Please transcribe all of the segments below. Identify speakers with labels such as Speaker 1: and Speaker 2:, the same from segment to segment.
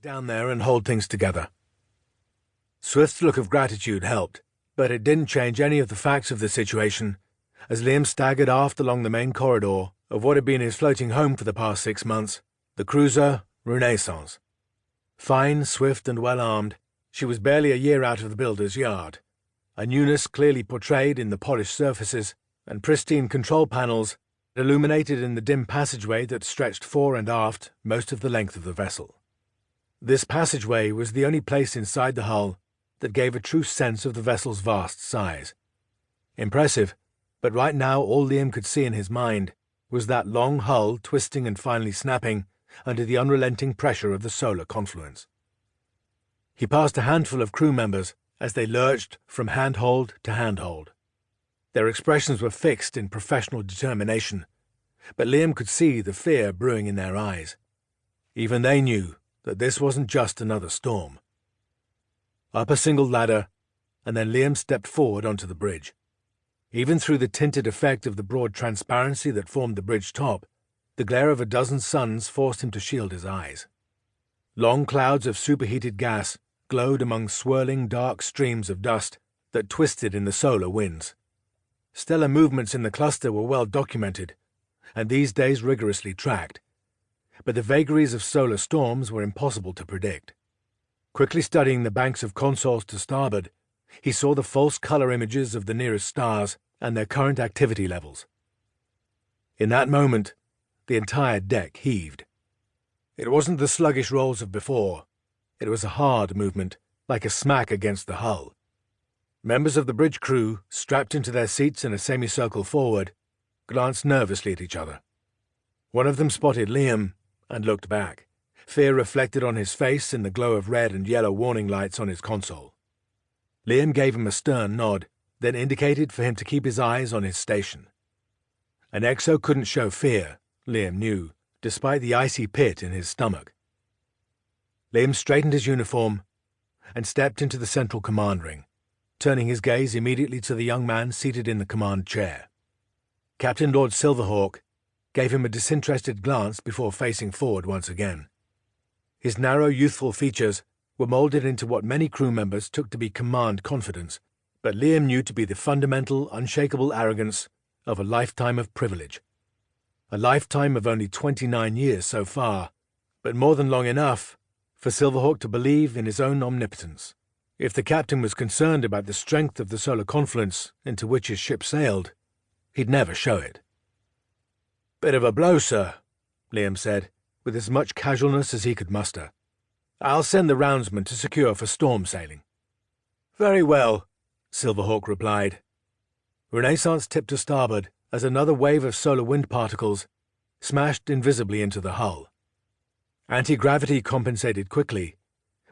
Speaker 1: down there and hold things together. Swift's look of gratitude helped, but it didn't change any of the facts of the situation as Liam staggered aft along the main corridor of what had been his floating home for the past 6 months, the cruiser Renaissance. Fine, swift, and well-armed, she was barely a year out of the builder's yard, a newness clearly portrayed in the polished surfaces and pristine control panels illuminated in the dim passageway that stretched fore and aft most of the length of the vessel. This passageway was the only place inside the hull that gave a true sense of the vessel's vast size. Impressive, but right now all Liam could see in his mind was that long hull twisting and finally snapping under the unrelenting pressure of the solar confluence. He passed a handful of crew members as they lurched from handhold to handhold. Their expressions were fixed in professional determination, but Liam could see the fear brewing in their eyes. Even they knew that this wasn't just another storm. Up a single ladder, and then Liam stepped forward onto the bridge. Even through the tinted effect of the broad transparency that formed the bridge top, the glare of a dozen suns forced him to shield his eyes. Long clouds of superheated gas glowed among swirling dark streams of dust that twisted in the solar winds. Stellar movements in the cluster were well documented, and these days rigorously tracked, but the vagaries of solar storms were impossible to predict. Quickly studying the banks of consoles to starboard, he saw the false color images of the nearest stars and their current activity levels. In that moment, the entire deck heaved. It wasn't the sluggish rolls of before. It was a hard movement, like a smack against the hull. Members of the bridge crew, strapped into their seats in a semicircle forward, glanced nervously at each other. One of them spotted Liam and looked back, fear reflected on his face in the glow of red and yellow warning lights on his console. Liam gave him a stern nod, then indicated for him to keep his eyes on his station. An exo couldn't show fear, Liam knew, despite the icy pit in his stomach. Liam straightened his uniform and stepped into the central command ring, turning his gaze immediately to the young man seated in the command chair. Captain Lord Silverhawk gave him a disinterested glance before facing forward once again. His narrow, youthful features were molded into what many crew members took to be command confidence, but Liam knew to be the fundamental, unshakable arrogance of a lifetime of privilege. A lifetime of only 29 years so far, but more than long enough for Silverhawk to believe in his own omnipotence. If the captain was concerned about the strength of the solar confluence into which his ship sailed, he'd never show it. "Bit of a blow, sir," Liam said, with as much casualness as he could muster. "I'll send the roundsman to secure for storm sailing." "Very well," Silverhawk replied. Renaissance tipped to starboard as another wave of solar wind particles smashed invisibly into the hull. Anti-gravity compensated quickly,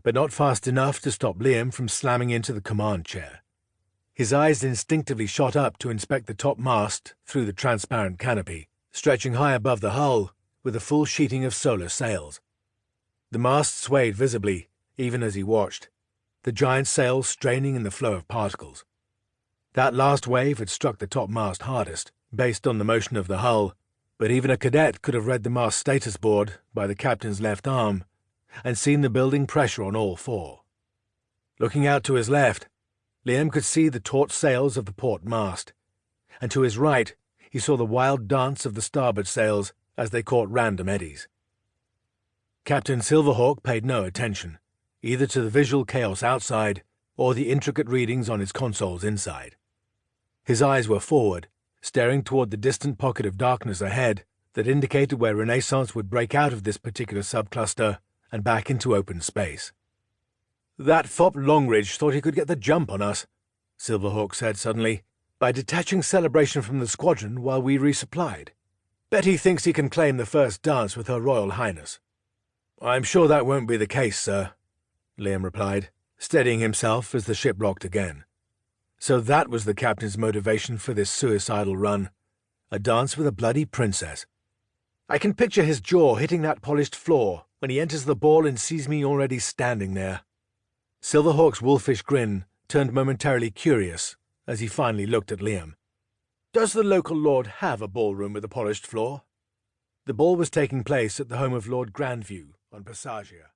Speaker 1: but not fast enough to stop Liam from slamming into the command chair. His eyes instinctively shot up to inspect the top mast through the transparent canopy, stretching high above the hull with a full sheeting of solar sails. The mast swayed visibly, even as he watched, the giant sails straining in the flow of particles. That last wave had struck the topmast hardest, based on the motion of the hull, but even a cadet could have read the mast status board by the captain's left arm and seen the building pressure on all four. Looking out to his left, Liam could see the taut sails of the port mast, and to his right he saw the wild dance of the starboard sails as they caught random eddies. Captain Silverhawk paid no attention, either to the visual chaos outside or the intricate readings on his consoles inside. His eyes were forward, staring toward the distant pocket of darkness ahead that indicated where Renaissance would break out of this particular subcluster and back into open space. "That fop Longridge thought he could get the jump on us," Silverhawk said suddenly, "by detaching Celebration from the squadron while we resupplied. Bet he thinks he can claim the first dance with Her Royal Highness." "I'm sure that won't be the case, sir," Liam replied, steadying himself as the ship rocked again. So that was the captain's motivation for this suicidal run, a dance with a bloody princess. "I can picture his jaw hitting that polished floor when he enters the ball and sees me already standing there." Silverhawk's wolfish grin turned momentarily curious as he finally looked at Liam. "Does the local lord have a ballroom with a polished floor?" The ball was taking place at the home of Lord Grandview on Passagia.